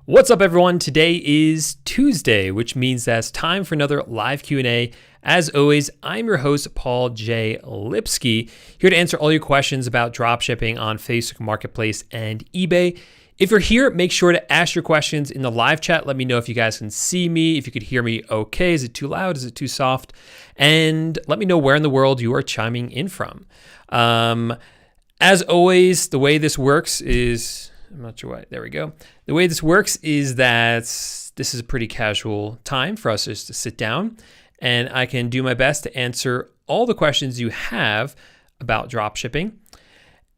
What's up, everyone? Today is Tuesday, which means that it's time for another live Q&A. As always, I'm your host, Paul J Lipsky, here to answer all your questions about dropshipping on Facebook Marketplace and eBay. If you're here, make sure to ask your questions in the live chat. Let me know if you guys can see me, if you could hear me okay. Is it too loud? Is it too soft? And let me know where in the world you are chiming in from. As always, the way this works is, I'm not sure why, there we go. The way this works is that this is a pretty casual time for us just to sit down, and I can do my best to answer all the questions you have about dropshipping.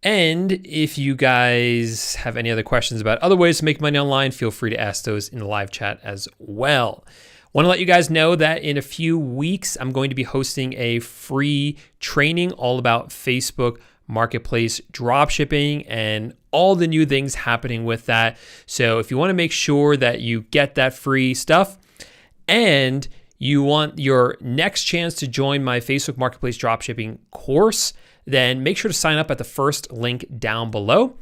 And if you guys have any other questions about other ways to make money online, feel free to ask those in the live chat as well. Want to let you guys know that in a few weeks, I'm going to be hosting a free training all about Facebook Marketplace dropshipping and all the new things happening with that. So if you want to make sure that you get that free stuff and you want your next chance to join my Facebook Marketplace dropshipping course, then make sure to sign up at the first link down below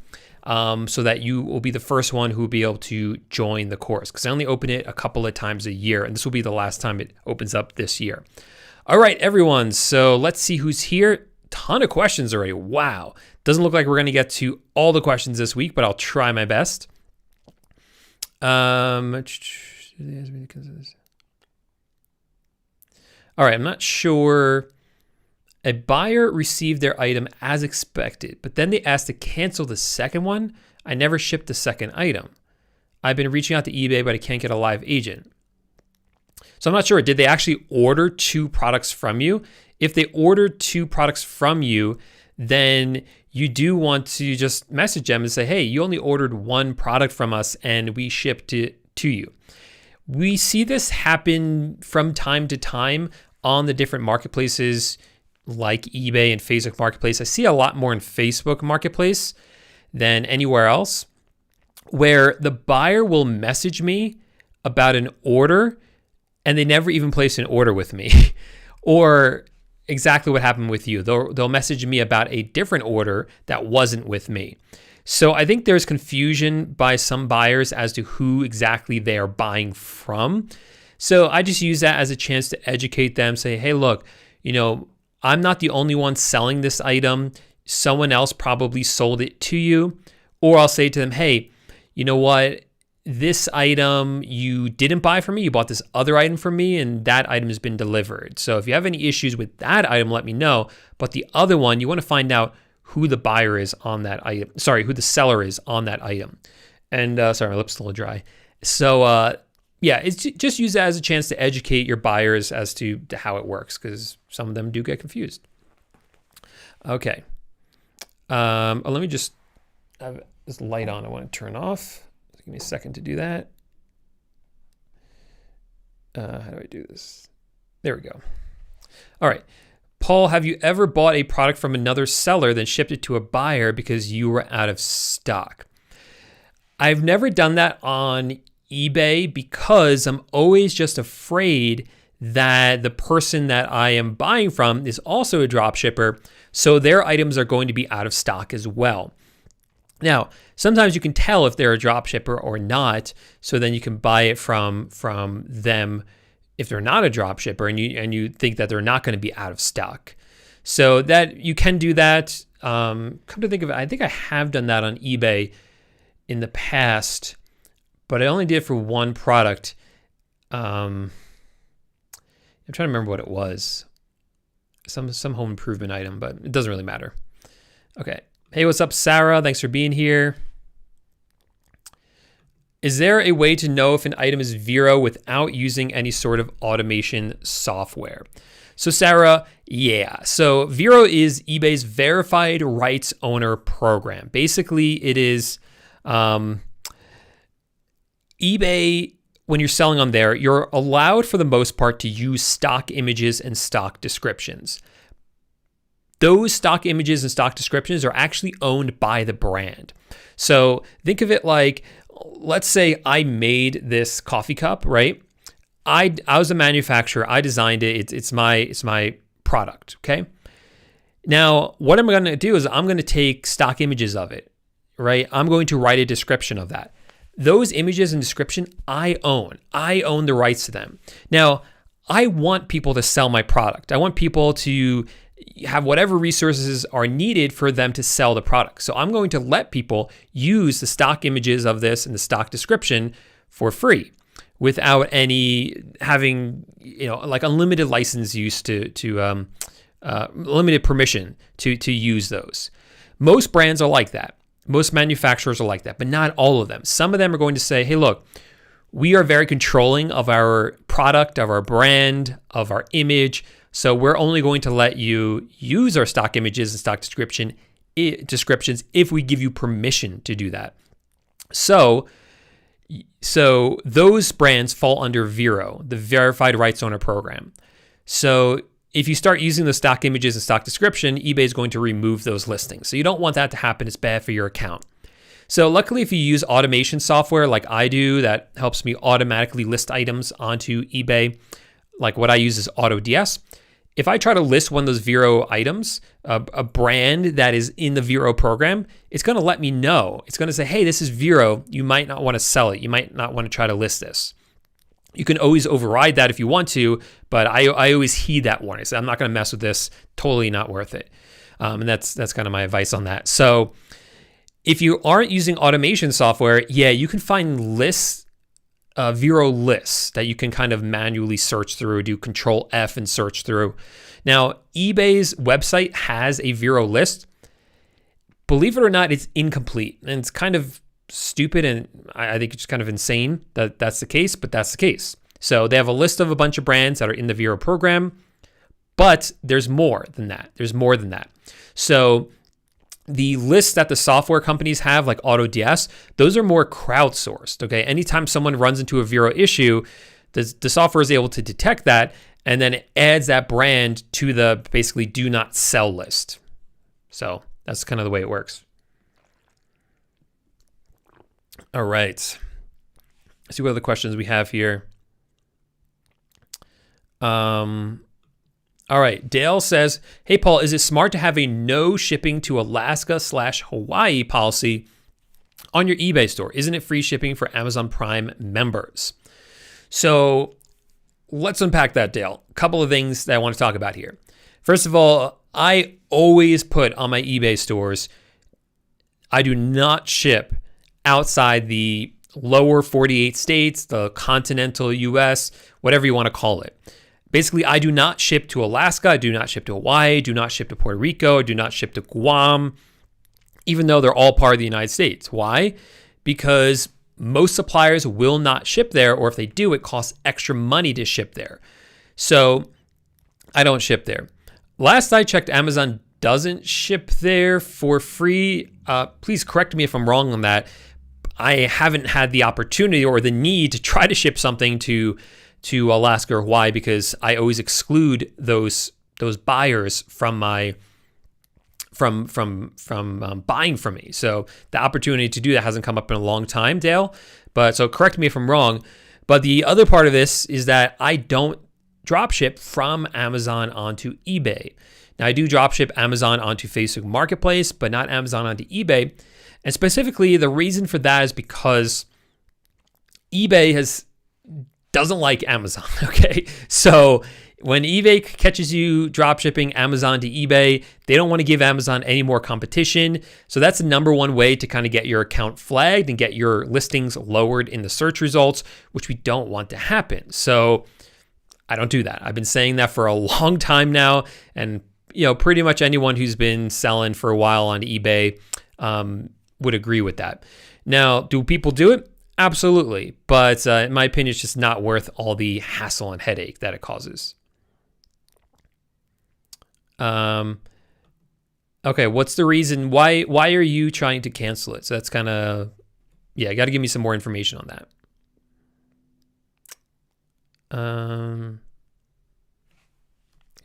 so that you will be the first one who will be able to join the course, because I only open it a couple of times a year, and this will be the last time it opens up this year. All right, everyone, so let's see who's here. Ton of questions already. Wow. Doesn't look like we're going to get to all the questions this week, but I'll try my best. All right, I'm not sure. A buyer received their item as expected, but then they asked to cancel the second one. I never shipped the second item. I've been reaching out to eBay, but I can't get a live agent. So I'm not sure. Did they actually order two products from you? If they ordered two products from you, then you do want to just message them and say, hey, you only ordered one product from us and we shipped it to you. We see this happen from time to time on the different marketplaces like eBay and Facebook Marketplace. I see a lot more in Facebook Marketplace than anywhere else, where the buyer will message me about an order and they never even place an order with me. Or exactly what happened with you. They'll message me about a different order that wasn't with me. So I think there's confusion by some buyers as to who exactly they are buying from. So I just use that as a chance to educate them, say, hey, look, I'm not the only one selling this item. Someone else probably sold it to you. Or I'll say to them, hey, you know what? This item you didn't buy from me, you bought this other item from me, and that item has been delivered. So if you have any issues with that item, let me know. But the other one, you want to find out who the buyer is on that item. Sorry, who the seller is on that item. And sorry, my lips are a little dry. So yeah, it's just use that as a chance to educate your buyers as to how it works, because some of them do get confused. Okay. Let me just have this light on. I want to turn off. Give me a second to do that. How do I do this? There we go. All right. Paul, have you ever bought a product from another seller, then shipped it to a buyer because you were out of stock? I've never done that on eBay because I'm always just afraid that the person that I am buying from is also a drop shipper, so their items are going to be out of stock as well. Now, sometimes you can tell if they're a drop shipper or not, so then you can buy it from them if they're not a drop shipper and you think that they're not going to be out of stock. So that you can do that. Come to think of it, I think I have done that on eBay in the past, but I only did it for one product. I'm trying to remember what it was. Some home improvement item, but it doesn't really matter. Okay. Hey, what's up, Sarah? Thanks for being here. Is there a way to know if an item is Vero without using any sort of automation software? So Sarah, yeah. So Vero is eBay's verified rights owner program. Basically, it is eBay, when you're selling on there, you're allowed for the most part to use stock images and stock descriptions. Those stock images and stock descriptions are actually owned by the brand. So think of it like, let's say I made this coffee cup, right? I was a manufacturer. I designed it. It's my product, okay? Now, what I'm going to do is I'm going to take stock images of it, right? I'm going to write a description of that. those images and description I own. I own the rights to them. Now, I want people to sell my product. I want people to have whatever resources are needed for them to sell the product. So I'm going to let people use the stock images of this and the stock description for free without any having, like unlimited license use to limited permission to use those. Most brands are like that. Most manufacturers are like that, but not all of them. Some of them are going to say, hey, look, we are very controlling of our product, of our brand, of our image. So we're only going to let you use our stock images and stock descriptions if we give you permission to do that. So those brands fall under Vero, the Verified Rights Owner Program. So if you start using the stock images and stock description, eBay is going to remove those listings. So you don't want that to happen. It's bad for your account. So luckily, if you use automation software like I do, that helps me automatically list items onto eBay, like what I use is AutoDS. If I try to list one of those Vero items, a brand that is in the Vero program, it's going to let me know. It's going to say, hey, this is Vero. You might not want to sell it. You might not want to try to list this. You can always override that if you want to, but I always heed that warning. So I'm not going to mess with this. Totally not worth it. And that's kind of my advice on that. So if you aren't using automation software, you can find lists, Vero lists that you can kind of manually search through, do Control F and search through. Now, eBay's website has a Vero list. Believe it or not, it's incomplete. And it's kind of stupid, and I think it's kind of insane that that's the case, but that's the case. So they have a list of a bunch of brands that are in the Vero program, but there's more than that. There's more than that. So the lists that the software companies have, like AutoDS, those are more crowdsourced, okay? Anytime someone runs into a Vero issue, the software is able to detect that, and then it adds that brand to the basically do not sell list. So that's kind of the way it works. All right. Let's see what other questions we have here. All right. Dale says, hey, Paul, is it smart to have a no shipping to Alaska/Hawaii policy on your eBay store? Isn't it free shipping for Amazon Prime members? So let's unpack that, Dale. A couple of things that I want to talk about here. First of all, I always put on my eBay stores, I do not ship outside the lower 48 states, the continental US, whatever you want to call it. Basically, I do not ship to Alaska, I do not ship to Hawaii, I do not ship to Puerto Rico, I do not ship to Guam, even though they're all part of the United States. Why? Because most suppliers will not ship there, or if they do, it costs extra money to ship there. So I don't ship there. Last I checked, Amazon doesn't ship there for free. Please correct me if I'm wrong on that. I haven't had the opportunity or the need to try to ship something to Alaska or Hawaii because I always exclude those buyers from my from buying from me. So the opportunity to do that hasn't come up in a long time, Dale. But so correct me if I'm wrong. But the other part of this is that I don't dropship from Amazon onto eBay. Now I do dropship Amazon onto Facebook Marketplace, but not Amazon onto eBay. And specifically, the reason for that is because eBay doesn't like Amazon, okay? So when eBay catches you dropshipping Amazon to eBay, they don't want to give Amazon any more competition. So that's the number one way to kind of get your account flagged and get your listings lowered in the search results, which we don't want to happen. So I don't do that. I've been saying that for a long time now, and pretty much anyone who's been selling for a while on eBay would agree with that. Now, do people do it? Absolutely. But in my opinion, it's just not worth all the hassle and headache that it causes. Okay, what's the reason? Why are you trying to cancel it? So that's kind of, you got to give me some more information on that.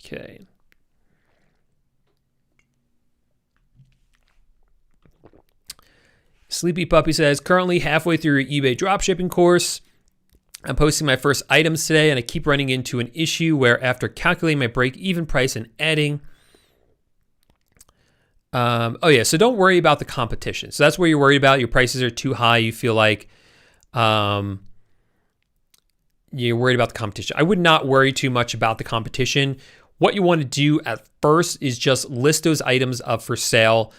Okay. Sleepy Puppy says, currently halfway through your eBay dropshipping course. I'm posting my first items today, and I keep running into an issue where after calculating my break-even price and adding... so don't worry about the competition. So that's where you're worried about. Your prices are too high. You feel like You're worried about the competition. I would not worry too much about the competition. What you want to do at first is just list those items up for sale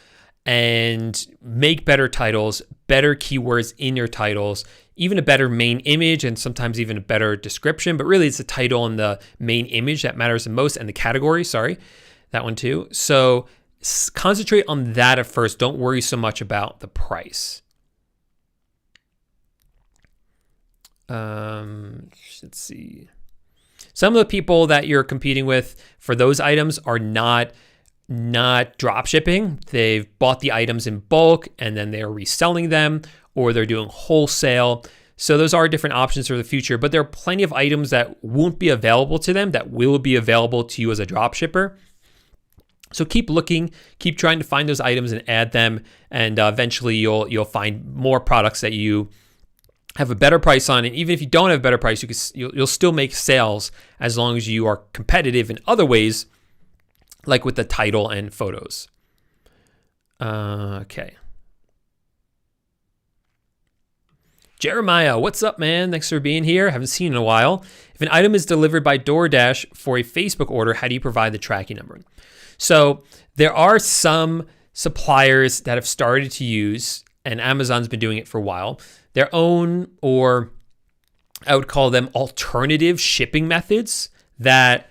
and make better titles, better keywords in your titles, even a better main image and sometimes even a better description. But really it's the title and the main image that matters the most, and the category, sorry, that one too. So concentrate on that at first. Don't worry so much about the price. Let's see. Some of the people that you're competing with for those items are not drop shipping. They've bought the items in bulk and then they're reselling them, or they're doing wholesale. So those are different options for the future, but there are plenty of items that won't be available to them that will be available to you as a drop shipper. So keep looking, keep trying to find those items and add them, and eventually you'll find more products that you have a better price on. And even if you don't have a better price, you'll still make sales as long as you are competitive in other ways, like with the title and photos. Okay. Jeremiah, what's up, man? Thanks for being here. Haven't seen you in a while. If an item is delivered by Doordash for a Facebook order, how do you provide the tracking number? So there are some suppliers that have started to use, and Amazon's been doing it for a while, their own, or I would call them alternative shipping methods that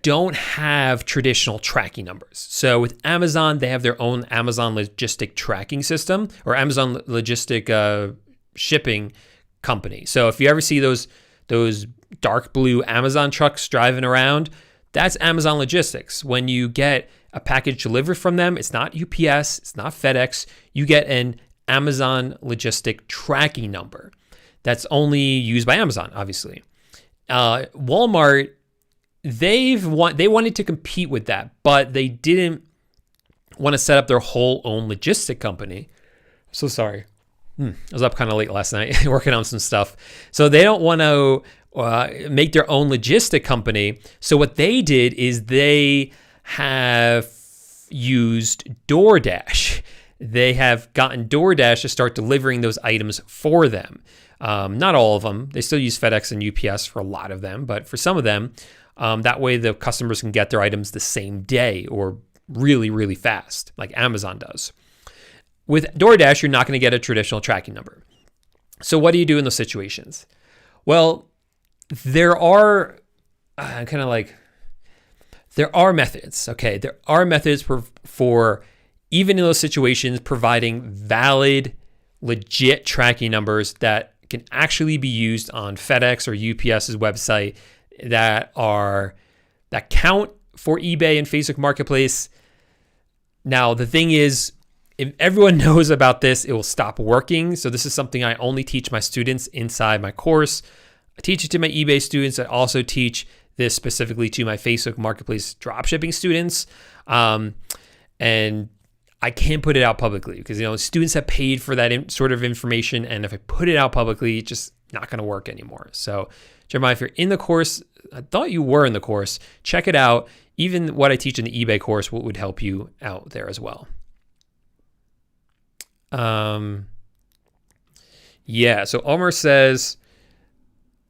don't have traditional tracking numbers. So with Amazon, they have their own Amazon logistic tracking system, or Amazon logistic shipping company. So if you ever see those dark blue Amazon trucks driving around, that's Amazon Logistics. When you get a package delivered from them, it's not UPS, it's not FedEx, you get an Amazon logistic tracking number that's only used by Amazon, obviously. Walmart, they wanted to compete with that, but they didn't want to set up their whole own logistic company. So sorry. I was up kind of late last night working on some stuff. So they don't want to make their own logistic company. So what they did is they have used Doordash. They have gotten Doordash to start delivering those items for them. Not all of them. They still use FedEx and UPS for a lot of them, but for some of them, that way the customers can get their items the same day or really, really fast, like Amazon does. With Doordash, you're not going to get a traditional tracking number. So what do you do in those situations? Well, there are methods, okay? There are methods for even in those situations, providing valid, legit tracking numbers that can actually be used on FedEx or UPS's website that count for eBay and Facebook Marketplace. Now, the thing is, if everyone knows about this, it will stop working. So this is something I only teach my students inside my course. I teach it to my eBay students. I also teach this specifically to my Facebook Marketplace dropshipping students. And I can't put it out publicly because, students have paid for that sort of information. And if I put it out publicly, it's just not going to work anymore. So Jeremiah, if you're in the course, I thought you were in the course, check it out. Even what I teach in the eBay course would help you out there as well. So Omar says,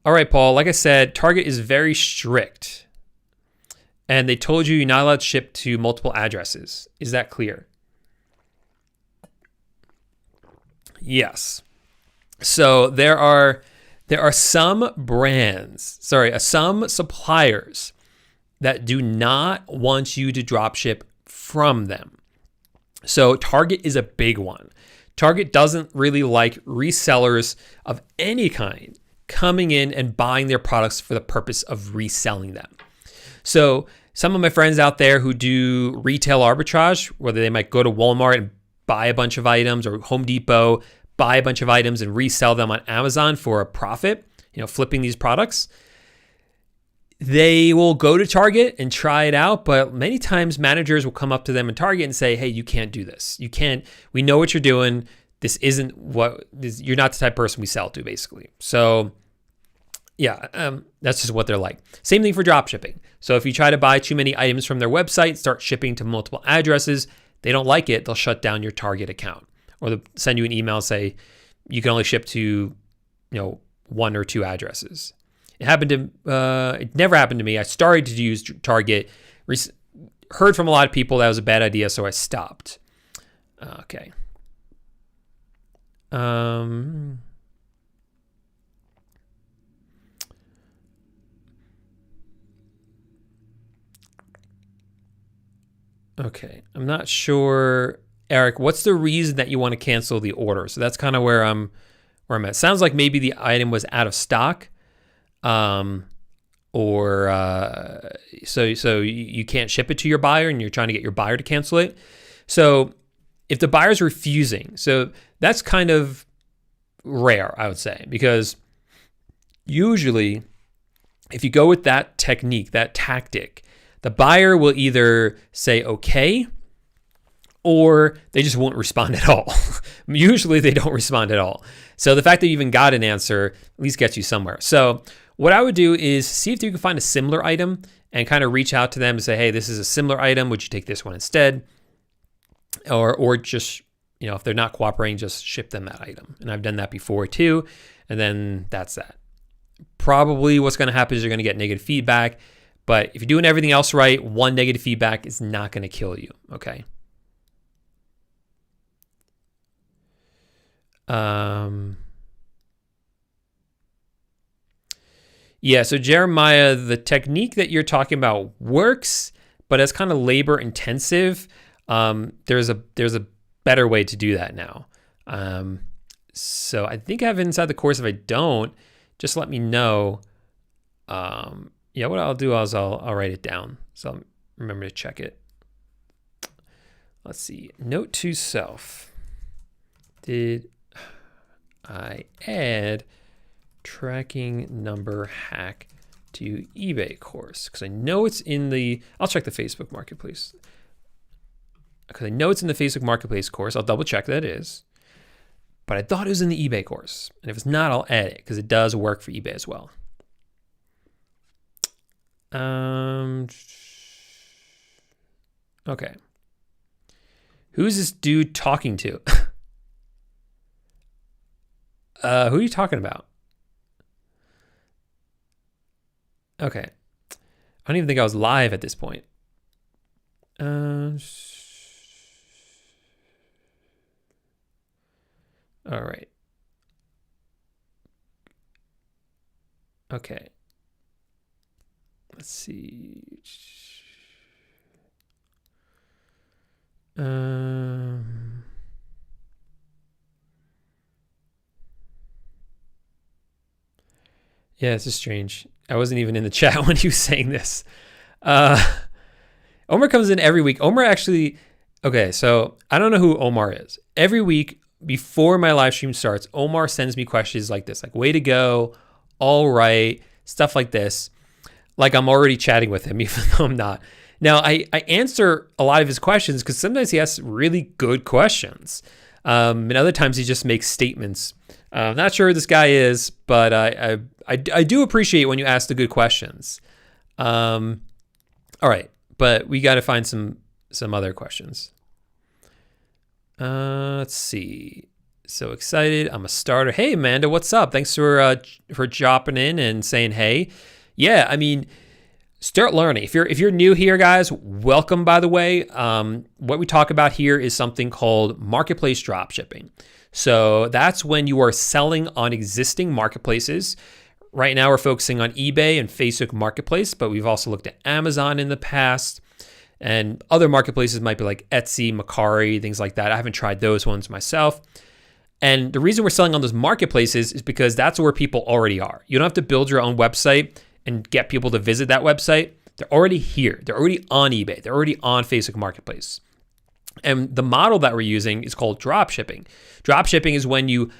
all right, Paul, like I said, Target is very strict. And they told you you're not allowed to ship to multiple addresses. Is that clear? Yes. So there are some some suppliers that do not want you to drop ship from them. So Target is a big one. Target doesn't really like resellers of any kind coming in and buying their products for the purpose of reselling them. So some of my friends out there who do retail arbitrage, whether they might go to Walmart and buy a bunch of items, or Home Depot, buy a bunch of items and resell them on Amazon for a profit, flipping these products, they will go to Target and try it out. But many times managers will come up to them in Target and say, hey, you can't do this. You can't, we know what you're doing. This isn't you're not the type of person we sell to, basically. So that's just what they're like. Same thing for drop shipping. So if you try to buy too many items from their website, start shipping to multiple addresses, they don't like it. They'll shut down your Target account, or they'll send you an email and say, you can only ship to, 1 or 2 addresses. It never happened to me. I started to use Target, heard from a lot of people that was a bad idea, so I stopped. Okay. Okay, I'm not sure, Eric, what's the reason that you want to cancel the order? So that's kind of where I'm at. Sounds like maybe the item was out of stock, so you can't ship it to your buyer and you're trying to get your buyer to cancel it. So if the buyer's refusing, so that's kind of rare, I would say, because usually if you go with that technique, that tactic, the buyer will either say okay, or they just won't respond at all. Usually they don't respond at all. So the fact that you even got an answer at least gets you somewhere. So what I would do is see if you can find a similar item and kind of reach out to them and say, hey, this is a similar item. Would you take this one instead? Or just, if they're not cooperating, just ship them that item. And I've done that before too. And then that's that. Probably what's going to happen is you're going to get negative feedback. But if you're doing everything else right, one negative feedback is not going to kill you, okay? Yeah, so Jeremiah, the technique that you're talking about works, but it's kind of labor intensive. There's a better way to do that now. So I think I have it inside the course. If I don't, just let me know. Yeah, what I'll do is I'll write it down, so I'll remember to check it. Let's see. Note to self. Did I add tracking number hack to eBay course? Because I know it's in the, I'll check the Facebook Marketplace. Because I know it's in the Facebook Marketplace course. I'll double check that it is. But I thought it was in the eBay course. And if it's not, I'll add it because it does work for eBay as well. Okay. Who's this dude talking to? Who are you talking about? Okay. I don't even think I was live at this point. All right. Okay. Let's see. Yeah, this is strange. I wasn't even in the chat when he was saying this. Omar comes in every week. Omar actually, okay, so I don't know who Omar is. Every week before my live stream starts, Omar sends me questions like this, like way to go, all right, stuff like this. Like I'm already chatting with him, even though I'm not. Now, I answer a lot of his questions because sometimes he asks really good questions. And other times he just makes statements. I'm not sure who this guy is, but I do appreciate when you ask the good questions. All right, but we got to find some other questions. Let's see. So excited. I'm a starter. Hey, Amanda, what's up? Thanks for dropping in and saying hey. Yeah, I mean, start learning. If you're new here, guys, welcome, by the way. What we talk about here is something called marketplace dropshipping. So that's when you are selling on existing marketplaces. Right now, we're focusing on eBay and Facebook Marketplace, but we've also looked at Amazon in the past. And other marketplaces might be like Etsy, Mercari, things like that. I haven't tried those ones myself. And the reason we're selling on those marketplaces is because that's where people already are. You don't have to build your own website and get people to visit that website. They're already here. They're already on eBay. They're already on Facebook Marketplace. And the model that we're using is called dropshipping. Dropshipping is when you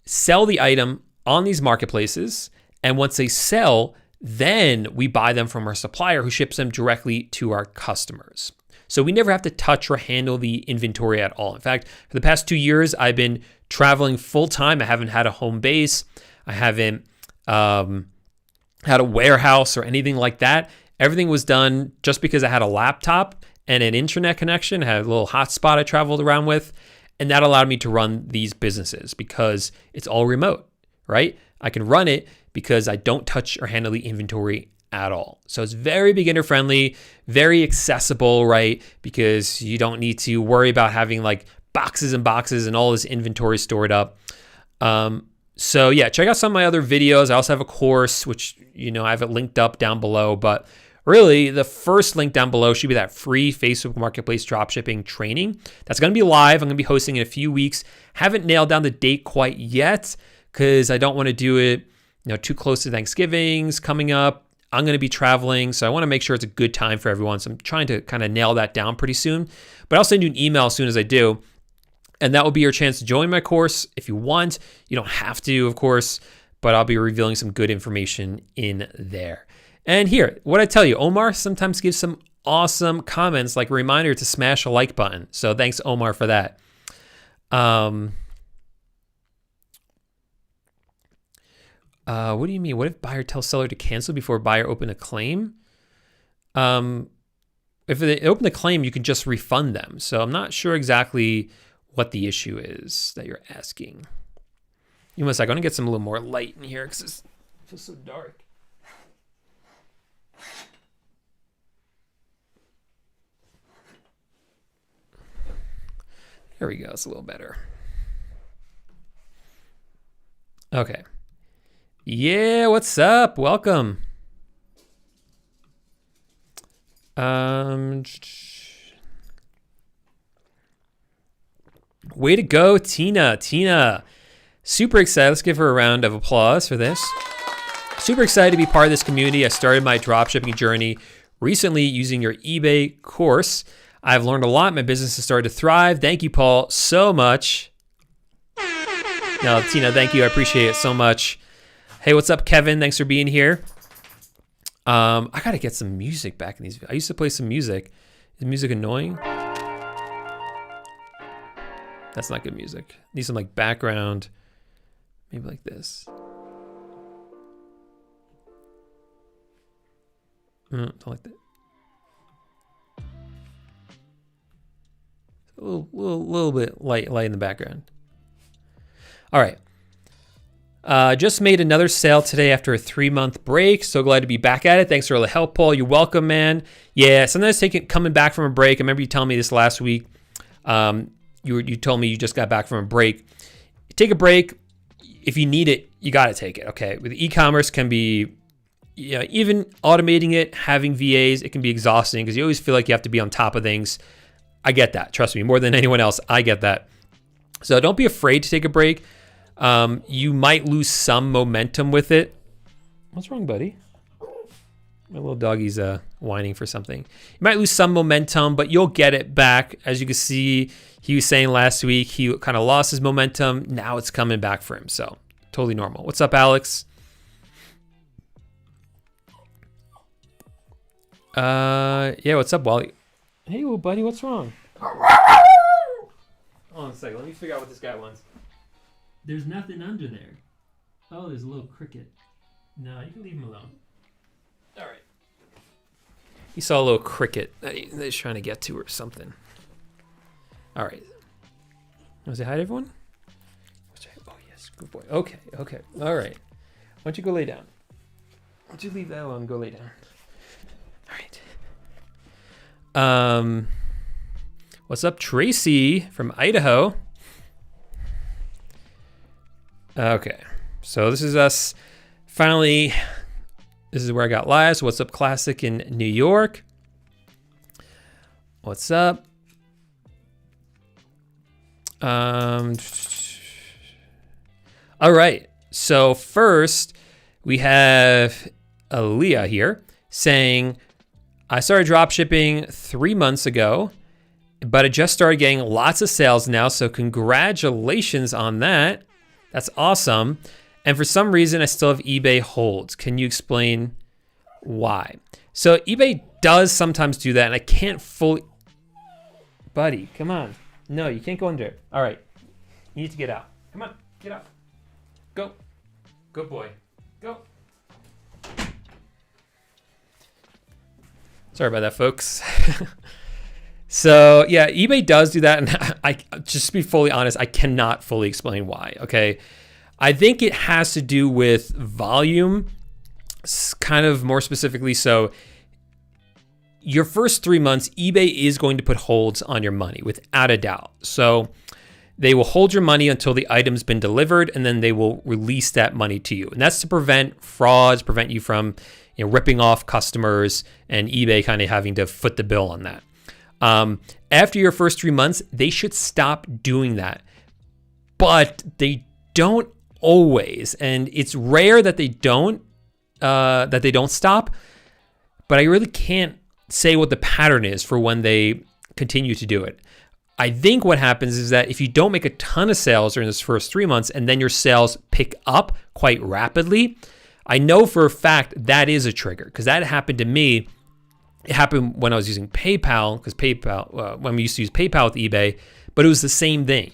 sell the item on these marketplaces, and once they sell, then we buy them from our supplier who ships them directly to our customers. So we never have to touch or handle the inventory at all. In fact, for the past 2 years, I've been traveling full time. I haven't had a home base. I haven't had a warehouse or anything like that. Everything was done just because I had a laptop and an internet connection. I had a little hotspot I traveled around with. And that allowed me to run these businesses because it's all remote, right? I can run it because I don't touch or handle the inventory at all. So it's very beginner friendly, very accessible, right? Because you don't need to worry about having like boxes and boxes and all this inventory stored up. So yeah, check out some of my other videos. I also have a course, which, I have it linked up down below, but really the first link down below should be that free Facebook Marketplace dropshipping training. That's going to be live. I'm going to be hosting in a few weeks. Haven't nailed down the date quite yet because I don't want to do it, too close to Thanksgiving's coming up. I'm going to be traveling, so I want to make sure it's a good time for everyone. So I'm trying to kind of nail that down pretty soon, but I'll send you an email as soon as I do. And that will be your chance to join my course if you want. You don't have to, of course, but I'll be revealing some good information in there. And here, what I tell you, Omar sometimes gives some awesome comments, like a reminder to smash a like button. So thanks, Omar, for that. What do you mean? What if buyer tells seller to cancel before buyer open a claim? If they open the claim, you can just refund them. So I'm not sure exactly what the issue is that you're asking. You must. I'm gonna get some a little more light in here because it feels so dark. There we go. It's a little better. Okay. Yeah, what's up? Welcome. Way to go, Tina. Tina, super excited. Let's give her a round of applause for this. Super excited to be part of this community. I started my dropshipping journey recently using your eBay course. I've learned a lot. My business has started to thrive. Thank you, Paul, so much. No, Tina, thank you. I appreciate it so much. Hey, what's up, Kevin? Thanks for being here. I got to get some music back in these. I used to play some music. Is music annoying? That's not good music. Need some like background. Maybe like this. Don't like that. A little bit light in the background. All right. Just made another sale today after a 3-month break. So glad to be back at it. Thanks for all the help, Paul. You're welcome, man. Yeah, sometimes coming back from a break. I remember you telling me this last week. You told me you just got back from a break. Take a break. If you need it, you got to take it. Okay. With e-commerce can be, even automating it, having VAs, it can be exhausting because you always feel like you have to be on top of things. I get that. Trust me, more than anyone else, I get that. So don't be afraid to take a break. You might lose some momentum with it. What's wrong, buddy? My little doggy's whining for something. You might lose some momentum, but you'll get it back. As you can see, he was saying last week, he kind of lost his momentum. Now it's coming back for him. So totally normal. What's up, Alex? Yeah, what's up, Wally? Hey, little buddy, what's wrong? Hold on a second. Let me figure out what this guy wants. There's nothing under there. Oh, there's a little cricket. No, you can leave him alone. All right. He saw a little cricket that he's trying to get to or something. All right. Was it hi to everyone? Oh, yes. Good boy. Okay. All right. Why don't you go lay down? Why don't you leave that alone and go lay down? All right. What's up, Tracy from Idaho? Okay. So this is us finally. This is where I got live. So what's up, Classic in New York? What's up? All right. So first we have Aaliyah here saying, I started dropshipping 3 months ago, but I just started getting lots of sales now. So congratulations on that. That's awesome. And for some reason, I still have eBay holds. Can you explain why? So eBay does sometimes do that, and I can't fully... Buddy, come on. No, you can't go in there. All right. You need to get out. Come on, get out. Go. Good boy. Go. Sorry about that, folks. So yeah, eBay does do that, and I just to be fully honest, I cannot fully explain why. Okay, I think it has to do with volume, kind of more specifically. So your first 3 months, eBay is going to put holds on your money without a doubt. So they will hold your money until the item's been delivered, and then they will release that money to you. And that's to prevent frauds, prevent you from ripping off customers and eBay kind of having to foot the bill on that. After your first 3 months, they should stop doing that. But they don't always, and it's rare that they don't stop. But I really can't say what the pattern is for when they continue to do it. I think what happens is that if you don't make a ton of sales during this first 3 months and then your sales pick up quite rapidly, I know for a fact that is a trigger, because that happened to me. It happened when I was using PayPal, because when we used to use PayPal with eBay, but it was the same thing.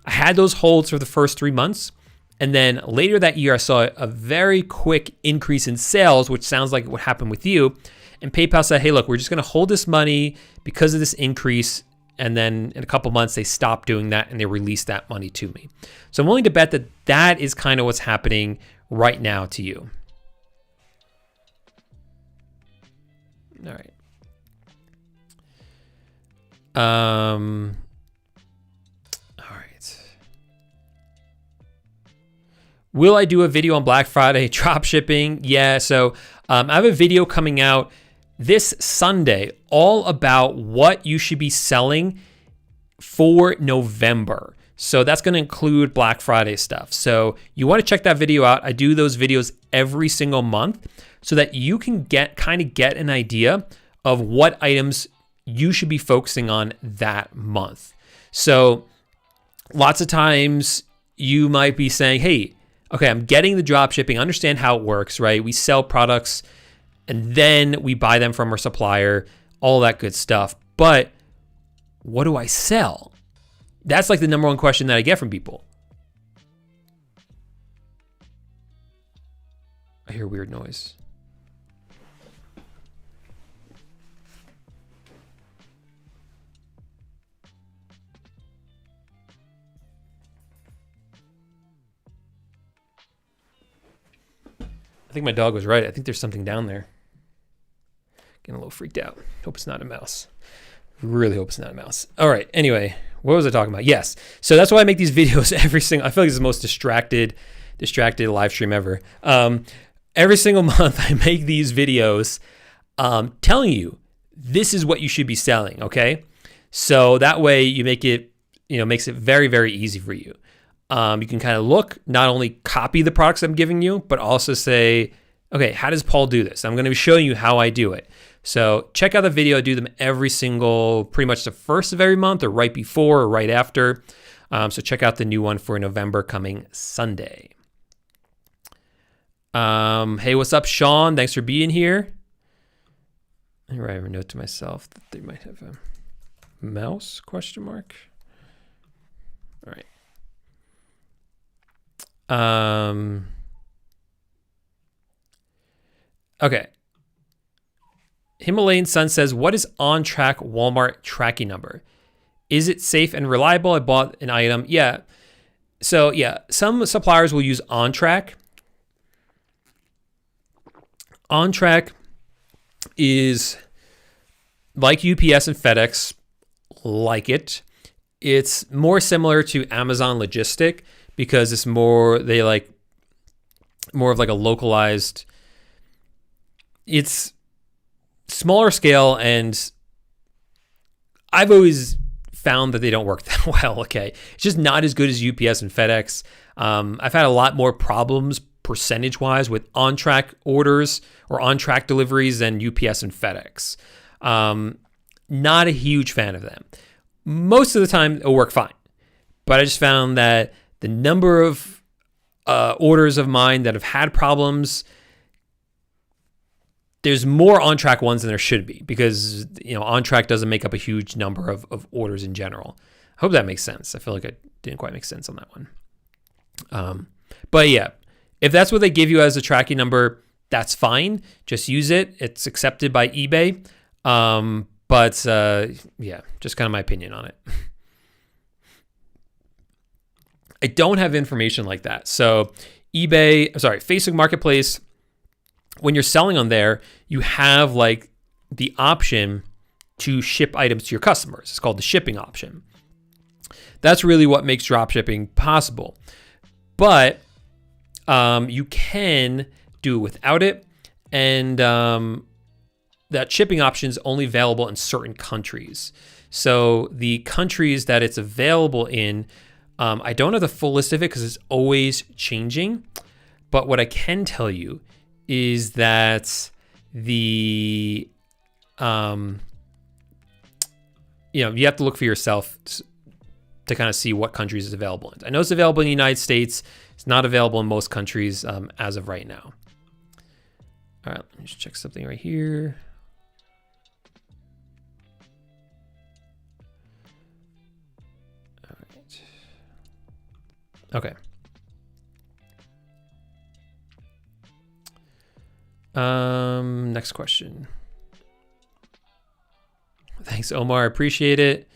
I had those holds for the first 3 months, and then later that year, I saw a very quick increase in sales, which sounds like what happened with you. And PayPal said, hey, look, we're just going to hold this money because of this increase. And then in a couple months, they stopped doing that and they released that money to me. So I'm willing to bet that that is kind of what's happening right now to you. All right. All right. Will I do a video on Black Friday drop shipping? Yeah. So I have a video coming out this Sunday all about what you should be selling for November. So that's going to include Black Friday stuff. So you want to check that video out. I do those videos every single month so that you can get an idea of what items you should be focusing on that month. So lots of times you might be saying, hey, okay, I'm getting the drop shipping. I understand how it works, right? We sell products and then we buy them from our supplier, all that good stuff. But what do I sell? That's like the number one question that I get from people. I hear weird noise. I think my dog was right. I think there's something down there. Getting a little freaked out. Hope it's not a mouse. Really hope it's not a mouse. All right. Anyway, what was I talking about? Yes. So that's why I make these videos every single. I feel like it's the most distracted live stream ever. Every single month I make these videos telling you this is what you should be selling. Okay. So that way you make it, makes it very, very easy for you. You can kind of look, not only copy the products I'm giving you, but also say, okay, how does Paul do this? I'm going to be showing you how I do it. So check out the video. I do them pretty much the first of every month or right before or right after. So check out the new one for November coming Sunday. Hey, what's up, Sean? Thanks for being here. I write a note to myself that they might have a mouse, question mark. All right. Okay. Himalayan Sun says, what is on-track Walmart tracking number? Is it safe and reliable? I bought an item. Yeah. So yeah, some suppliers will use on-track. On-track is like UPS and FedEx, like it. It's more similar to Amazon Logistic because it's more of like a localized, it's smaller scale, and I've always found that they don't work that well. Okay. It's just not as good as UPS and FedEx. I've had a lot more problems percentage-wise with on-track orders or on-track deliveries than UPS and FedEx. Not a huge fan of them. Most of the time, it'll work fine. But I just found that the number of orders of mine that have had problems, there's more on-track ones than there should be because, on-track doesn't make up a huge number of orders in general. I hope that makes sense. I feel like I didn't quite make sense on that one. But yeah, if that's what they give you as a tracking number, that's fine. Just use it. It's accepted by eBay. But yeah, just kind of my opinion on it. I don't have information like that. So Facebook Marketplace, when you're selling on there, you have like the option to ship items to your customers. It's called the shipping option. That's really what makes dropshipping possible. But you can do it without it. And that shipping option is only available in certain countries. So the countries that it's available in, I don't have the full list of it because it's always changing. But what I can tell you is that you have to look for yourself to kind of see what countries it's available in. I know it's available in the United States. It's not available in most countries as of right now. All right, let me just check something right here. All right. Okay. Next question. Thanks, Omar. I appreciate it.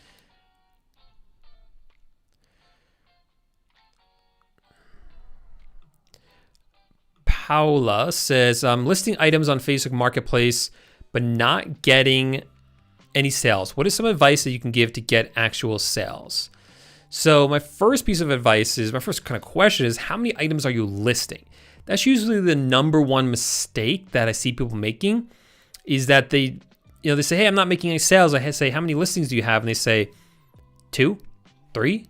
Paula says, listing items on Facebook Marketplace, but not getting any sales. What is some advice that you can give to get actual sales? So my first piece of advice is, my first kind of question is, how many items are you listing? That's usually the number one mistake that I see people making, is that they say, hey, I'm not making any sales. I say, how many listings do you have? And they say 2, 3,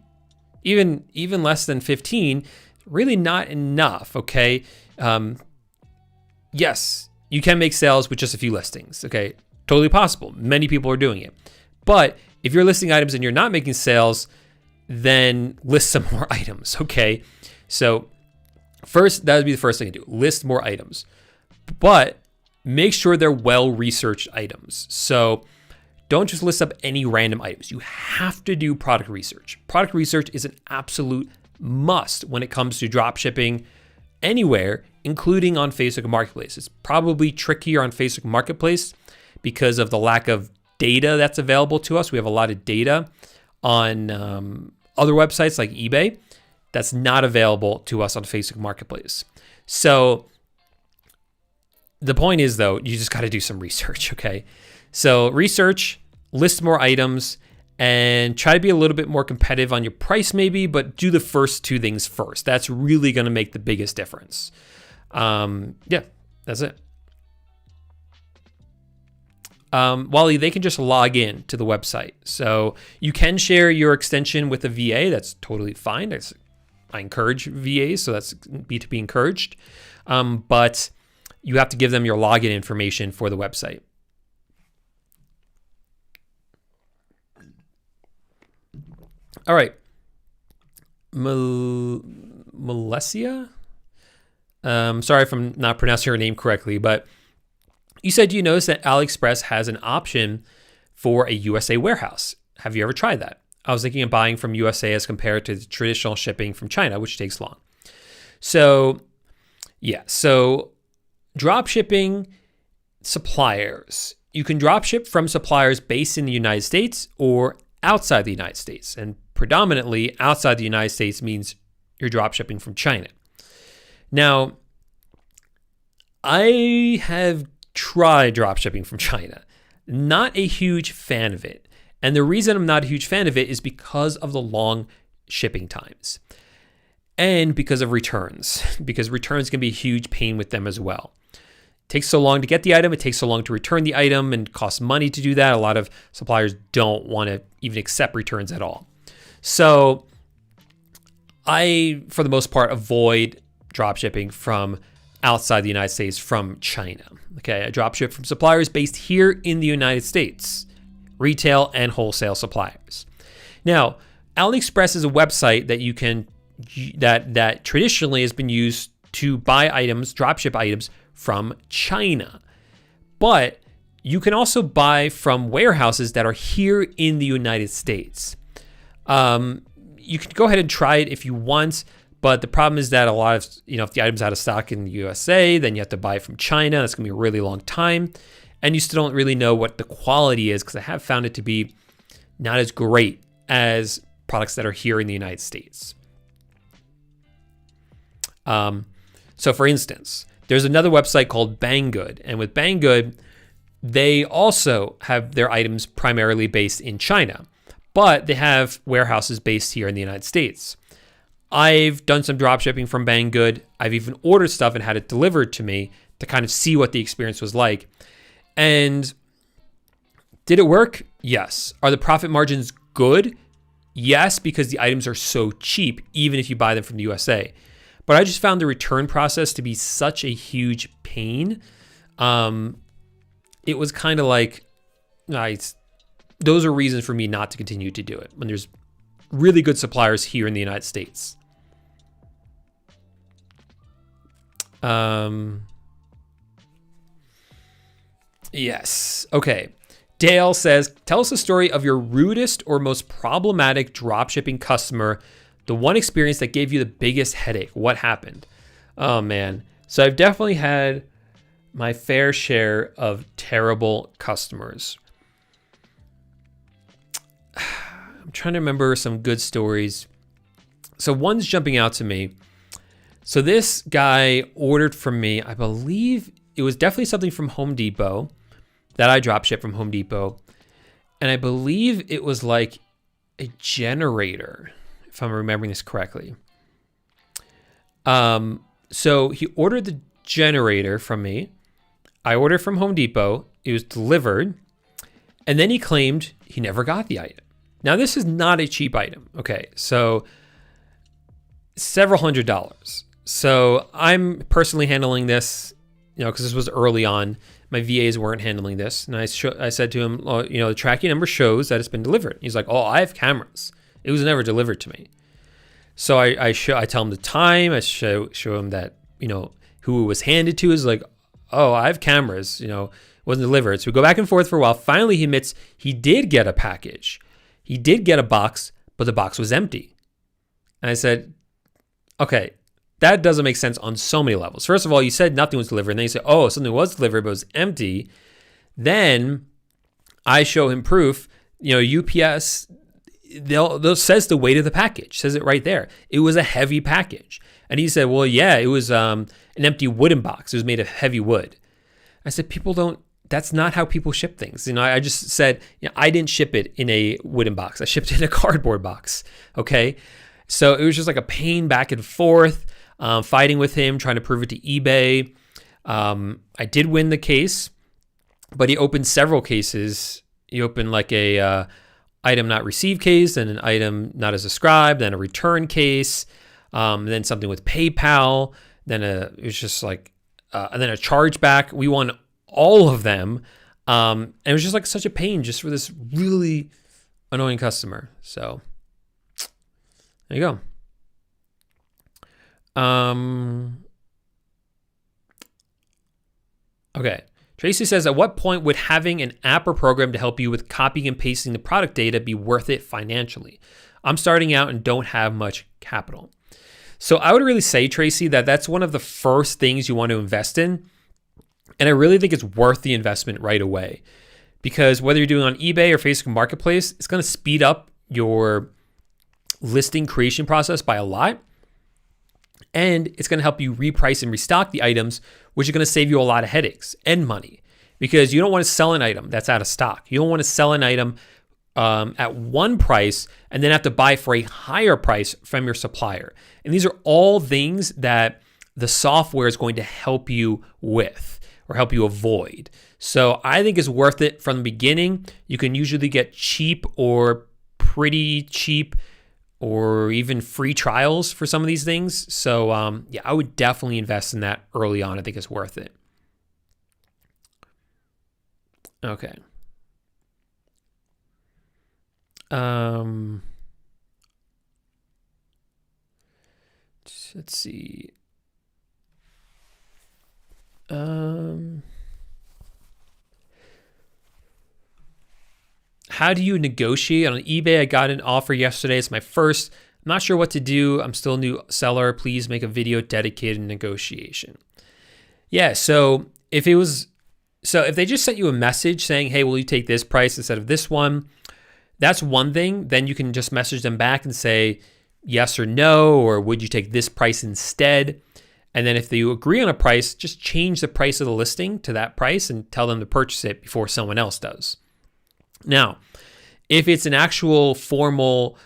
even less than 15. Really not enough, okay? Yes, you can make sales with just a few listings, okay? Totally possible. Many people are doing it. But if you're listing items and you're not making sales, then list some more items, okay? So first, that would be the first thing to do. List more items. But make sure they're well-researched items. So don't just list up any random items. You have to do product research. Product research is an absolute must when it comes to drop shipping anywhere, including on Facebook Marketplace. It's probably trickier on Facebook Marketplace because of the lack of data that's available to us. We have a lot of data on other websites like eBay that's not available to us on Facebook Marketplace. So the point is, though, you just got to do some research, okay? So research, list more items, and try to be a little bit more competitive on your price maybe, but do the first two things first. That's really going to make the biggest difference. Yeah, that's it. Wally, they can just log in to the website. So you can share your extension with a VA. That's totally fine. I encourage VAs, so that's to be encouraged. But you have to give them your login information for the website. All right. Melessia? Sorry if I'm not pronouncing her name correctly, but you said you noticed that AliExpress has an option for a USA warehouse. Have you ever tried that? I was thinking of buying from USA as compared to the traditional shipping from China, which takes long. So, yeah. So, drop shipping suppliers. You can drop ship from suppliers based in the United States or outside the United States. And predominantly outside the United States means you're drop shipping from China. Now, I have tried drop shipping from China. Not a huge fan of it. And the reason I'm not a huge fan of it is because of the long shipping times and because of returns, because returns can be a huge pain with them as well. It takes so long to get the item. It takes so long to return the item and costs money to do that. A lot of suppliers don't want to even accept returns at all. So I, for the most part, avoid drop shipping from outside the United States from China. Okay, I drop ship from suppliers based here in the United States, retail and wholesale suppliers. Now, AliExpress is a website that you can that traditionally has been used to buy items, dropship items from China. But you can also buy from warehouses that are here in the United States. You can go ahead and try it if you want, but the problem is that a lot of, if the item's out of stock in the USA, then you have to buy it from China. That's going to be a really long time. and you still don't really know what the quality is, because I have found it to be not as great as products that are here in the United States. So for instance, there's another website called Banggood, and with Banggood, they also have their items primarily based in China, but they have warehouses based here in the United States. I've done some drop shipping from Banggood. I've even ordered stuff and had it delivered to me to kind of see what the experience was like. And did it work? Yes. Are the profit margins good? Yes, because the items are so cheap, even if you buy them from the USA. But I just found the return process to be such a huge pain. It was kind of like, those are reasons for me not to continue to do it when there's really good suppliers here in the United States. Yes. Okay. Dale says, tell us a story of your rudest or most problematic dropshipping customer, the one experience that gave you the biggest headache. What happened? Oh, man. So I've definitely had my fair share of terrible customers. I'm trying to remember some good stories. So one's jumping out to me. So this guy ordered from me, I believe it was definitely something from Home Depot that I drop shipped from Home Depot. And I believe it was like a generator, if I'm remembering this correctly. So he ordered the generator from me. I ordered from Home Depot. It was delivered. And then he claimed he never got the item. Now, this is not a cheap item. Okay, so several $100s. So I'm personally handling this, because this was early on. My VAs weren't handling this. And I said to him, well, the tracking number shows that it's been delivered. He's like, oh, I have cameras. It was never delivered to me. So I tell him the time. I show him that, who it was handed to is like, oh, I have cameras, it wasn't delivered. So we go back and forth for a while. Finally, he admits he did get a package. He did get a box, but the box was empty. And I said, okay, that doesn't make sense on so many levels. First of all, you said nothing was delivered. And then you say, oh, something was delivered, but it was empty. Then I show him proof. UPS, they'll says the weight of the package, says it right there. It was a heavy package. And he said, well, yeah, it was an empty wooden box. It was made of heavy wood. I said, that's not how people ship things. I just said, I didn't ship it in a wooden box. I shipped it in a cardboard box. Okay. So it was just like a pain back and forth, fighting with him, trying to prove it to eBay. I did win the case, but he opened several cases. He opened like a item not received case, and an item not as described, then a return case, then something with PayPal, then it was just like, and then a chargeback. We won all of them. And it was just like such a pain just for this really annoying customer. So there you go. Okay. Tracy says, at what point would having an app or program to help you with copying and pasting the product data be worth it financially? I'm starting out and don't have much capital. So I would really say, Tracy, that's one of the first things you want to invest in. And I really think it's worth the investment right away, because whether you're doing on eBay or Facebook Marketplace, it's going to speed up your listing creation process by a lot. And it's going to help you reprice and restock the items, which is going to save you a lot of headaches and money, because you don't want to sell an item that's out of stock. You don't want to sell an item at one price and then have to buy for a higher price from your supplier. And these are all things that the software is going to help you with or help you avoid. So I think it's worth it from the beginning. You can usually get cheap or pretty cheap or even free trials for some of these things. So yeah, I would definitely invest in that early on. I think it's worth it. Okay. Let's see. How do you negotiate on eBay? I got an offer yesterday. It's my first. I'm not sure what to do. I'm still a new seller. Please make a video dedicated to negotiation. Yeah, so if it was So if they just sent you a message saying, hey, will you take this price instead of this one? That's one thing. Then you can just message them back and say yes or no, or would you take this price instead? And then if you agree on a price, just change the price of the listing to that price and tell them to purchase it before someone else does. Now, if it's an actual formal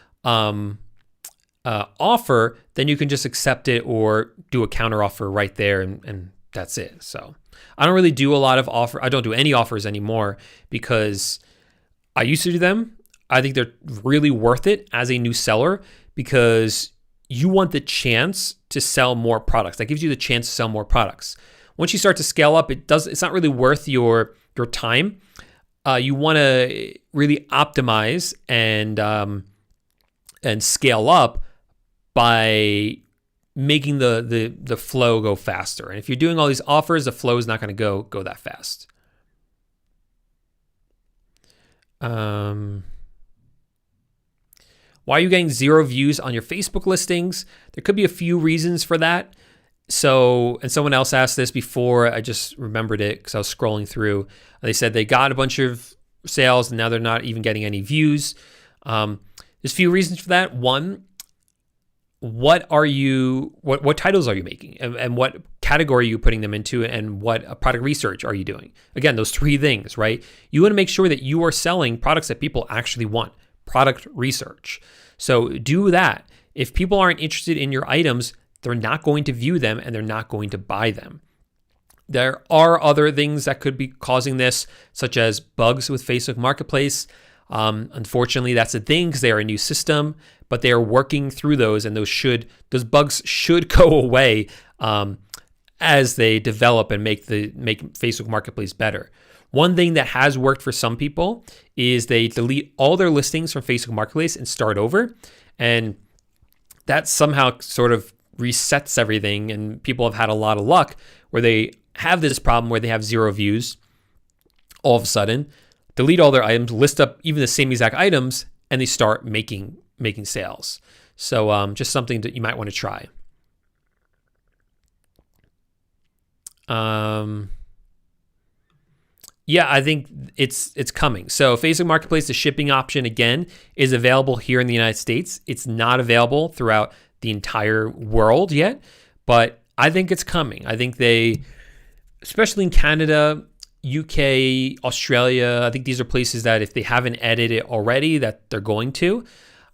offer, then you can just accept it or do a counter offer right there, and that's it. So I don't really do a lot of I don't do any offers anymore because I used to do them. I think they're really worth it as a new seller because you want the chance to sell more products. That gives you the chance to sell more products. Once you start to scale up, it's not really worth your time. You want to really optimize and scale up by making the flow go faster. And if you're doing all these offers, the flow is not going to go that fast. Why are you getting 0 views on your Facebook listings? There could be a few reasons for that. So, and someone else asked this before, I just remembered it because I was scrolling through. They said they got a bunch of sales and now they're not even getting any views. There's a few reasons for that. One, what titles are you making and what category are you putting them into and what product research are you doing? Again, those 3 things, right? You want to make sure that you are selling products that people actually want. Product research. So do that. If people aren't interested in your items, they're not going to view them and they're not going to buy them. There are other things that could be causing this, such as bugs with Facebook Marketplace. Unfortunately, that's a thing because they are a new system, but they are working through those, and those bugs should go away as they develop and make Facebook Marketplace better. One thing that has worked for some people is they delete all their listings from Facebook Marketplace and start over. And that somehow sort of resets everything. And people have had a lot of luck where they have this problem where they have 0 views all of a sudden, delete all their items, list up even the same exact items, and they start making sales. So just something that you might want to try. Yeah, I think it's coming. So Facebook Marketplace, the shipping option, again, is available here in the United States. It's not available throughout the entire world yet, but I think it's coming. I think especially in Canada, UK, Australia, I think these are places that if they haven't added it already, that they're going to,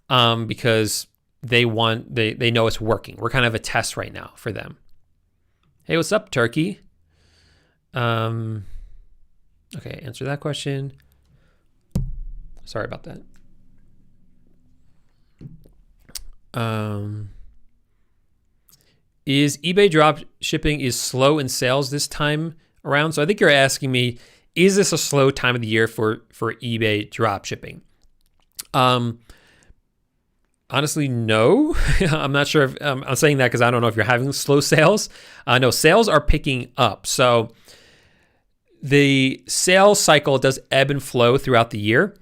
because they know it's working. We're kind of a test right now for them. Hey, what's up, Turkey? Okay, answer that question. Sorry about that. Is eBay drop shipping is slow in sales this time around? So I think you're asking me, is this a slow time of the year for eBay drop shipping? Honestly, no. I'm not sure if I'm saying that because I don't know if you're having slow sales. No, sales are picking up. So the sales cycle does ebb and flow throughout the year.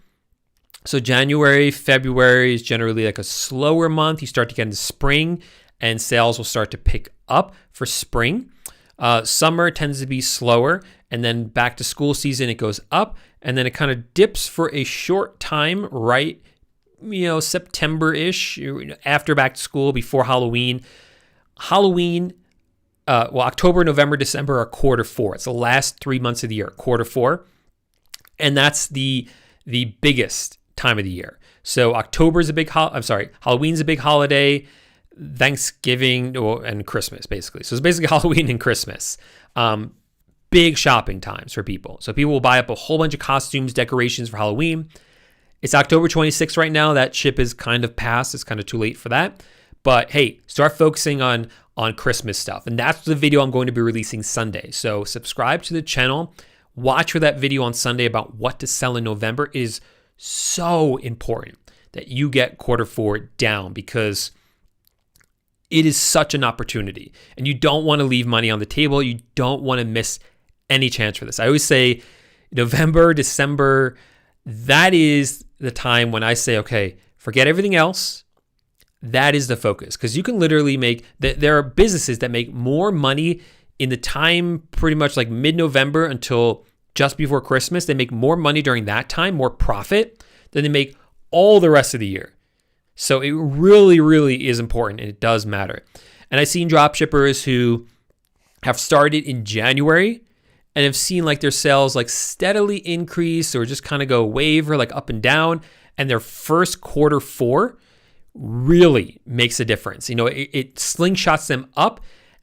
So January, February is generally like a slower month. You start to get into spring and sales will start to pick up for spring. Summer tends to be slower, and then back to school season, it goes up, and then it kind of dips for a short time, right? September-ish, after back to school, before Halloween. October, November, December are quarter 4. It's the last 3 months of the year, quarter 4. And that's the biggest time of the year. So Halloween's a big holiday, Thanksgiving and Christmas, basically. So it's basically Halloween and Christmas. Big shopping times for people. So people will buy up a whole bunch of costumes, decorations for Halloween. It's October 26th right now. That ship is kind of past. It's kind of too late for that. But hey, start focusing on Christmas stuff. And that's the video I'm going to be releasing Sunday. So subscribe to the channel. Watch for that video on Sunday about what to sell in November. It is so important that you get quarter 4 down because it is such an opportunity. And you don't want to leave money on the table. You don't want to miss any chance for this. I always say November, December, that is the time when I say, okay, forget everything else. That is the focus, because you can literally there are businesses that make more money in the time pretty much like mid-November until just before Christmas, they make more money during that time, more profit than they make all the rest of the year. So it really, really is important, and it does matter. And I've seen dropshippers who have started in January and have seen like their sales like steadily increase or just kind of go waver like up and down. And their first quarter 4 really makes a difference. It slingshots them up,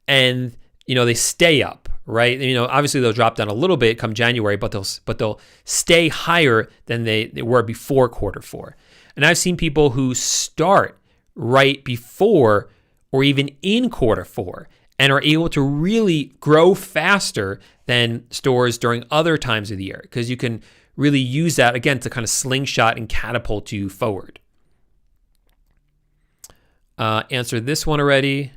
and they stay up, right? Obviously they'll drop down a little bit come January, but they'll stay higher than they were before quarter 4. And I've seen people who start right before or even in quarter 4 and are able to really grow faster than stores during other times of the year, because you can really use that, again, to kind of slingshot and catapult you forward. Answered this one already.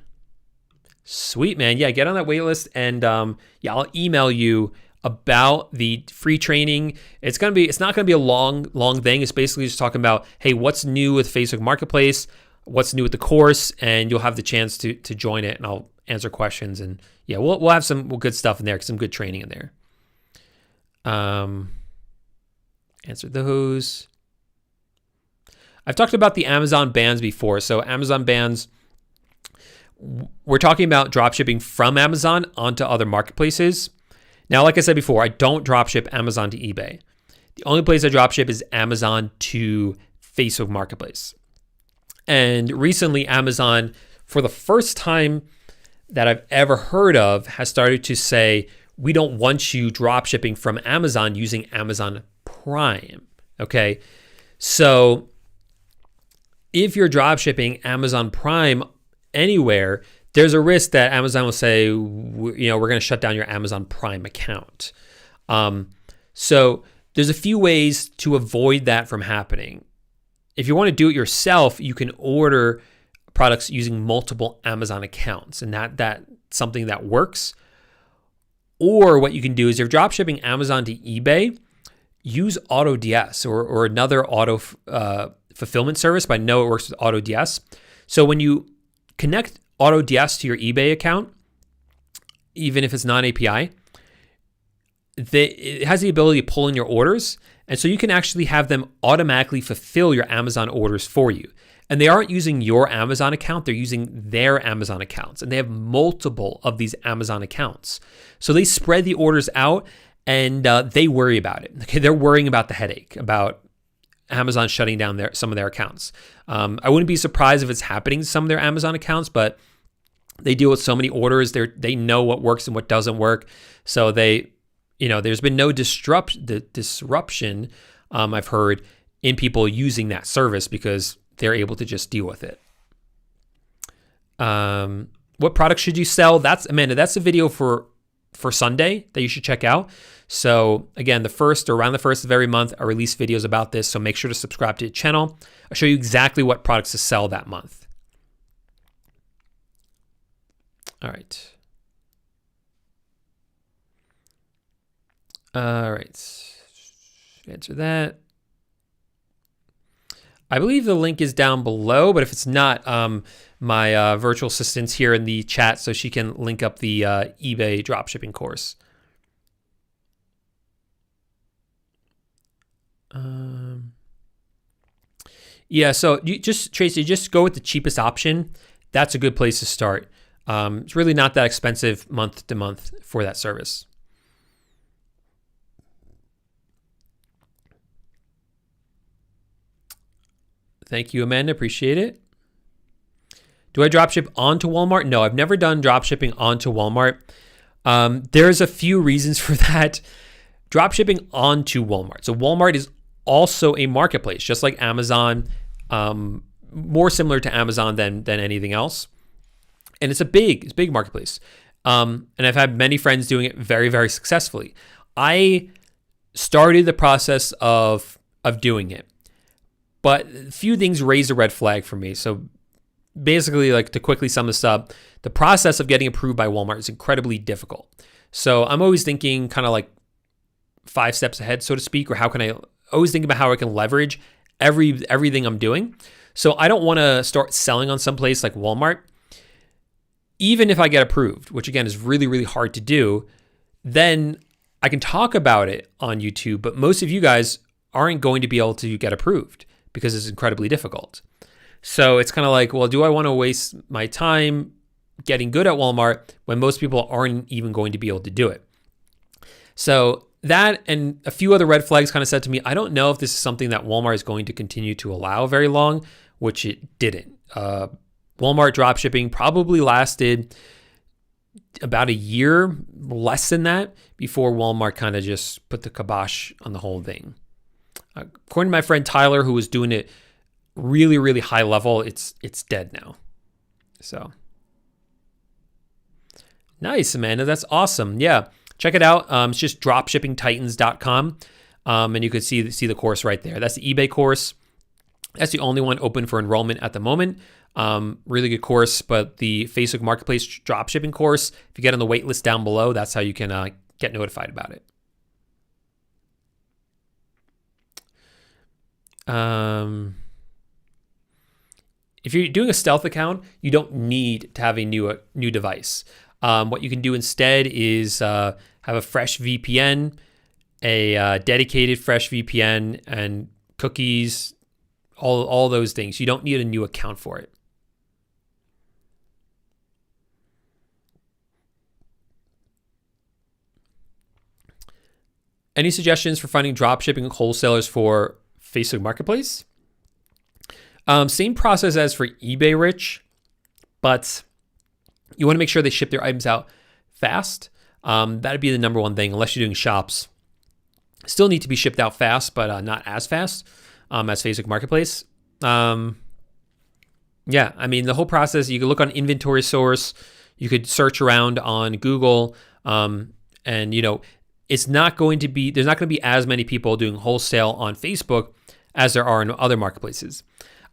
Sweet, man. Yeah, get on that wait list, and I'll email you about the free training. It's not gonna be a long thing. It's basically just talking about, hey, what's new with Facebook Marketplace, what's new with the course, and you'll have the chance to join it, and I'll answer questions, and we'll have some good stuff in there, some good training in there. Answer those. I've talked about the Amazon bans before. So Amazon bans, we're talking about dropshipping from Amazon onto other marketplaces. Now, like I said before, I don't dropship Amazon to eBay. The only place I dropship is Amazon to Facebook Marketplace. And recently, Amazon, for the first time that I've ever heard of, has started to say, we don't want you dropshipping from Amazon using Amazon Prime. Okay. So if you're dropshipping Amazon Prime anywhere, there's a risk that Amazon will say, we're going to shut down your Amazon Prime account. So there's a few ways to avoid that from happening. If you want to do it yourself, you can order products using multiple Amazon accounts, and that's something that works. Or what you can do is, if you're dropshipping Amazon to eBay, use AutoDS or another auto fulfillment service, but I know it works with AutoDS. So when you connect AutoDS to your eBay account, even if it's not an API, it has the ability to pull in your orders. And so you can actually have them automatically fulfill your Amazon orders for you. And they aren't using your Amazon account, they're using their Amazon accounts. And they have multiple of these Amazon accounts. So they spread the orders out, and they worry about it. Okay, they're worrying about the headache, about Amazon shutting down some of their accounts. I wouldn't be surprised if it's happening to some of their Amazon accounts, but they deal with so many orders. They know what works and what doesn't work. So there's been no disruption, I've heard, in people using that service because they're able to just deal with it. What products should you sell? That's a video for Sunday that you should check out. So again, around the first of every month, I release videos about this. So make sure to subscribe to the channel. I'll show you exactly what products to sell that month. All right. Answer that. I believe the link is down below, but if it's not, my virtual assistant's here in the chat, so she can link up the eBay dropshipping course. So Tracy, just go with the cheapest option. That's a good place to start. It's really not that expensive month to month for that service. Thank you, Amanda. Appreciate it. Do I dropship onto Walmart? No, I've never done dropshipping onto Walmart. There's a few reasons for that. Dropshipping onto Walmart. So Walmart is also a marketplace, just like Amazon, more similar to Amazon than anything else. And it's a big marketplace. And I've had many friends doing it very, very successfully. I started the process of doing it, but a few things raised a red flag for me. So basically, like, to quickly sum this up, the process of getting approved by Walmart is incredibly difficult. So I'm always thinking kind of like 5 steps ahead, so to speak, or always think about how I can leverage everything I'm doing. So I don't want to start selling on some place like Walmart. Even if I get approved, which again is really, really hard to do, then I can talk about it on YouTube, but most of you guys aren't going to be able to get approved because it's incredibly difficult. So it's kind of like, well, do I want to waste my time getting good at Walmart when most people aren't even going to be able to do it? So that and a few other red flags kind of said to me, I don't know if this is something that Walmart is going to continue to allow very long, which it didn't. Walmart dropshipping probably lasted about a year, less than that, before Walmart kind of just put the kibosh on the whole thing. According to my friend Tyler, who was doing it really, really high level, it's dead now. So nice, Amanda. That's awesome. Yeah. Check it out. It's just dropshippingtitans.com. And you could see the course right there. That's the eBay course. That's the only one open for enrollment at the moment. Really good course, but the Facebook Marketplace dropshipping course, if you get on the wait list down below, that's how you can get notified about it. If you're doing a stealth account, you don't need to have a new device. What you can do instead is have a fresh VPN, a dedicated fresh VPN, and cookies, all those things. You don't need a new account for it. Any suggestions for finding dropshipping wholesalers for Facebook Marketplace? Same process as for eBay, Rich, but you want to make sure they ship their items out fast. That'd be the number one thing, unless you're doing shops. Still need to be shipped out fast, but not as fast as Facebook Marketplace. Yeah, I mean, the whole process, you could look on inventory source, you could search around on Google, and there's not going to be as many people doing wholesale on Facebook as there are in other marketplaces.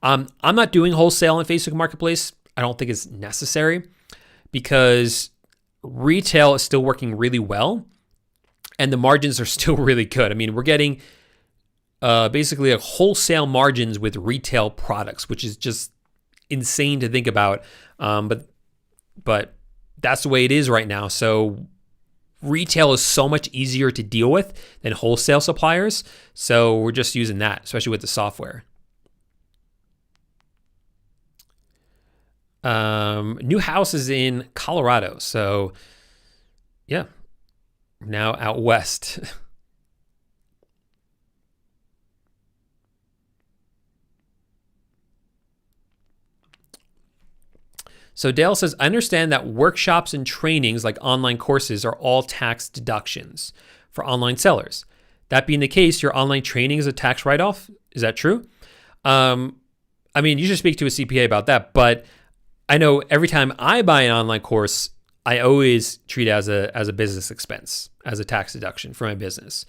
I'm not doing wholesale on Facebook Marketplace. I don't think it's necessary because retail is still working really well and the margins are still really good. I mean, we're getting basically a wholesale margins with retail products, which is just insane to think about. But that's the way it is right now. So retail is so much easier to deal with than wholesale suppliers. So we're just using that, especially with the software. New house is in Colorado. So yeah, now out west. So Dale says, I understand that workshops and trainings like online courses are all tax deductions for online sellers. That being the case, your online training is a tax write-off. Is that true? I mean, you should speak to a CPA about that, but I know every time I buy an online course, I always treat it as a business expense, as a tax deduction for my business.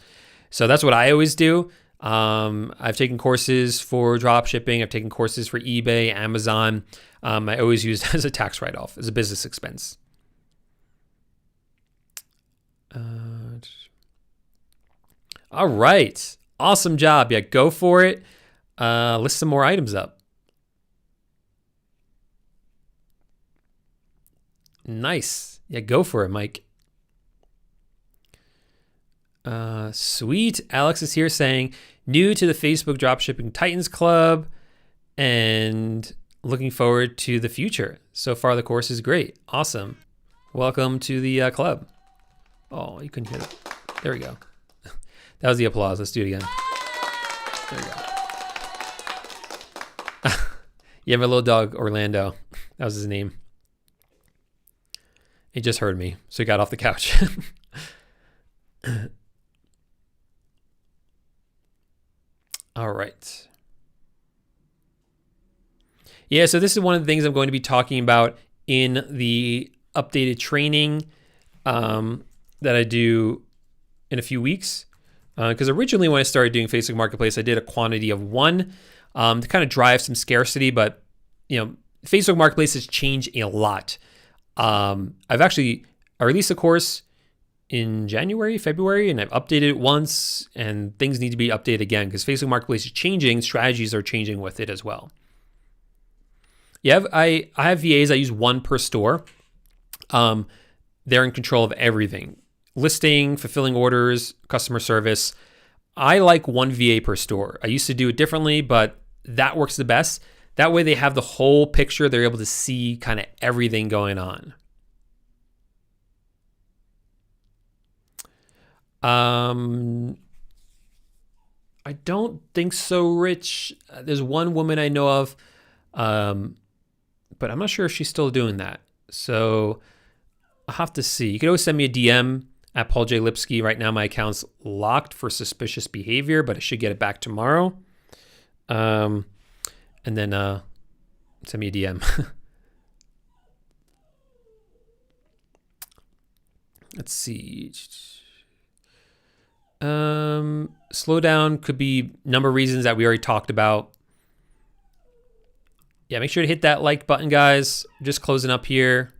So that's what I always do. I've taken courses for dropshipping. I've taken courses for eBay, Amazon. I always use it as a tax write-off, as a business expense. All right. Awesome job. Yeah, go for it. List some more items up. Nice. Yeah, go for it, Mike. Sweet. Alex is here saying, new to the Facebook Dropshipping Titans Club and looking forward to the future. So far, the course is great. Awesome. Welcome to the club. Oh, you couldn't hear it. There we go. That was the applause. Let's do it again. There we go. Yeah, my little dog, Orlando. That was his name. He just heard me, so he got off the couch. All right. Yeah, so this is one of the things I'm going to be talking about in the updated training that I do in a few weeks. Because originally when I started doing Facebook Marketplace, I did a quantity of 1 to kind of drive some scarcity. But, Facebook Marketplace has changed a lot. I released a course in January, February, and I've updated it once, and things need to be updated again because Facebook Marketplace is changing. Strategies are changing with it as well. Yeah, I have VAs. I use 1 per store. They're in control of everything. listing, fulfilling orders, customer service. I like one VA per store. I used to do it differently, but that works the best. That way they have the whole picture. They're able to see kind of everything going on. I don't think so, Rich. There's one woman I know of, but I'm not sure if she's still doing that. So I'll have to see. You can always send me a DM at Paul J Lipsky. Right now my account's locked for suspicious behavior, but I should get it back tomorrow. And then send me a DM. Let's see. Slowdown could be a number of reasons that we already talked about. Yeah, make sure to hit that like button, guys. Just closing up here.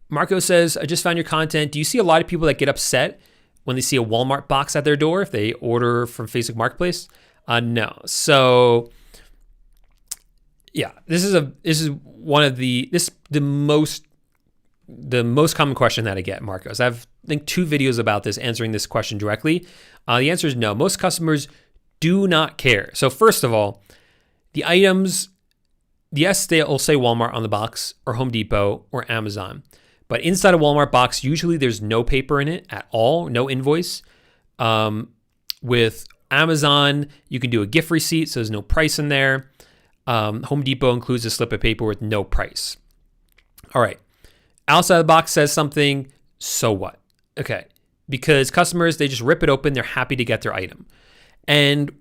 Marco says, I just found your content. Do you see a lot of people that get upset when they see a Walmart box at their door if they order from Facebook Marketplace? No. So yeah, this is one of the most common question that I get, Marcos. I have, I think, 2 videos about this answering this question directly. The answer is no. Most customers do not care. So first of all, the items, yes, they'll say Walmart on the box or Home Depot or Amazon. But inside a Walmart box, usually there's no paper in it at all, no invoice. With Amazon, you can do a gift receipt, so there's no price in there. Home Depot includes a slip of paper with no price. All right. Outside the box says something, so what? Okay. Because customers, they just rip it open. They're happy to get their item. And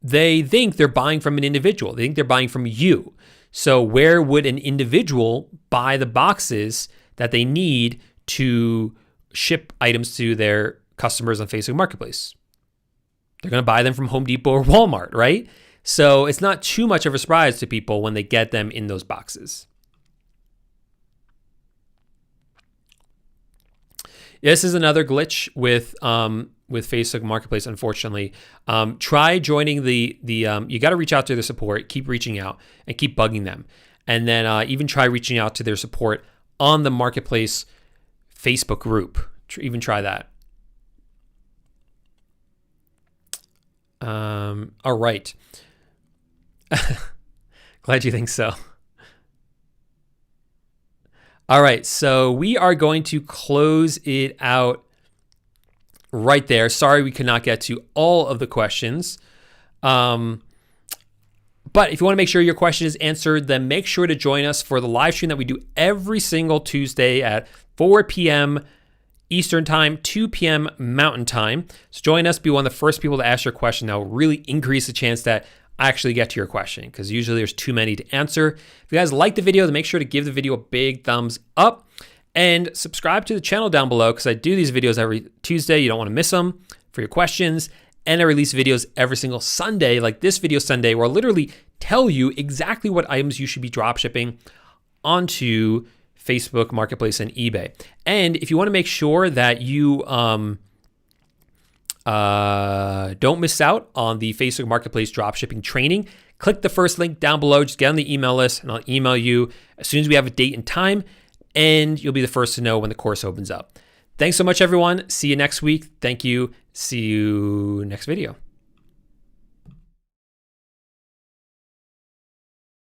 they think they're buying from an individual. They think they're buying from you. So where would an individual buy the boxes that they need to ship items to their customers on Facebook Marketplace? They're going to buy them from Home Depot or Walmart, right? So it's not too much of a surprise to people when they get them in those boxes. This is another glitch with Facebook Marketplace, unfortunately. Try joining the you got to reach out to their support, keep reaching out and keep bugging them. And then even try reaching out to their support on the Marketplace Facebook group. Even try that. All right. Glad you think so. All right, so we are going to close it out right there. Sorry we could not get to all of the questions. But if you want to make sure your question is answered, then make sure to join us for the live stream that we do every single Tuesday at 4 p.m. Eastern Time, 2 p.m. Mountain Time. So join us, be one of the first people to ask your question. That will really increase the chance that I actually get to your question, because usually there's too many to answer. If you guys like the video, then make sure to give the video a big thumbs up and subscribe to the channel down below, because I do these videos every Tuesday. You don't want to miss them for your questions. And I release videos every single Sunday, like this video Sunday, where I literally tell you exactly what items you should be drop shipping onto Facebook Marketplace and eBay. And if you want to make sure that you don't miss out on the Facebook Marketplace dropshipping training, click the first link down below. Just get on the email list and I'll email you as soon as we have a date and time, and you'll be the first to know when the course opens up. Thanks so much, everyone. See you next week. Thank you. See you next video.